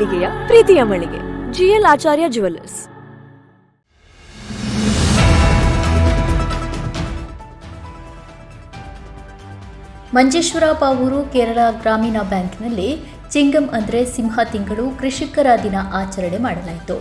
ಪ್ರೀತಿಯ ಮಳಿಗೆ ಜಿಎಲ್ ಆಚಾರ್ಯ ಜುವೆಲ್ಲರ್ಸ್. ಮಂಜೇಶ್ವರ ಪಾವೂರು ಕೇರಳ ಗ್ರಾಮೀಣ ಬ್ಯಾಂಕ್ನಲ್ಲಿ ಚಿಂಗಂ ಅಂದರೆ ಸಿಂಹ ತಿಂಗಳು ಕೃಷಿಕರ ದಿನ ಆಚರಣೆ ಮಾಡಲಾಯಿತು.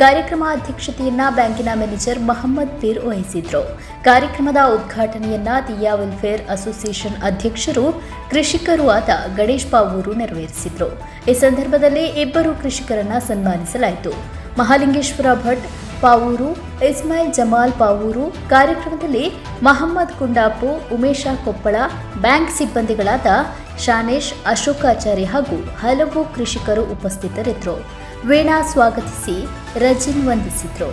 ಕಾರ್ಯಕ್ರಮ ಅಧ್ಯಕ್ಷತೆಯನ್ನ ಬ್ಯಾಂಕಿನ ಮ್ಯಾನೇಜರ್ ಮಹಮ್ಮದ್ ಪೀರ್ ವಹಿಸಿದ್ರು. ಕಾರ್ಯಕ್ರಮದ ಉದ್ಘಾಟನೆಯನ್ನ ದಿಯಾ ವೆಲ್ಫೇರ್ ಅಸೋಸಿಯೇಷನ್ ಅಧ್ಯಕ್ಷರು ಕೃಷಿಕರೂ ಆದ ಗಣೇಶ್ ಪಾವೂರು ನೆರವೇರಿಸಿದ್ರು. ಈ ಸಂದರ್ಭದಲ್ಲಿ ಇಬ್ಬರು ಕೃಷಿಕರನ್ನ ಸನ್ಮಾನಿಸಲಾಯಿತು. ಮಹಾಲಿಂಗೇಶ್ವರ ಭಟ್ ಪಾವೂರು, ಇಸ್ಮಾಯಿಲ್ ಜಮಾಲ್ ಪಾವೂರು, ಕಾರ್ಯಕ್ರಮದಲ್ಲಿ ಮಹಮ್ಮದ್ ಕುಂಡಾಪು, ಉಮೇಶ ಕೊಪ್ಪಳ, ಬ್ಯಾಂಕ್ ಸಿಬ್ಬಂದಿಗಳಾದ ಶಾನೇಶ್, ಅಶೋಕಾಚಾರ್ಯ ಹಾಗೂ ಹಲವು ಕೃಷಿಕರು ಉಪಸ್ಥಿತರಿದ್ದರು. ವೀಣಾ ಸ್ವಾಗತಿಸಿ ರಜಿನ್ ವಂದಿಸಿದ್ರು.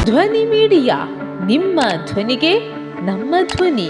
ಧ್ವನಿ ಮೀಡಿಯಾ, ನಿಮ್ಮ ಧ್ವನಿಗೆ ನಮ್ಮ ಧ್ವನಿ.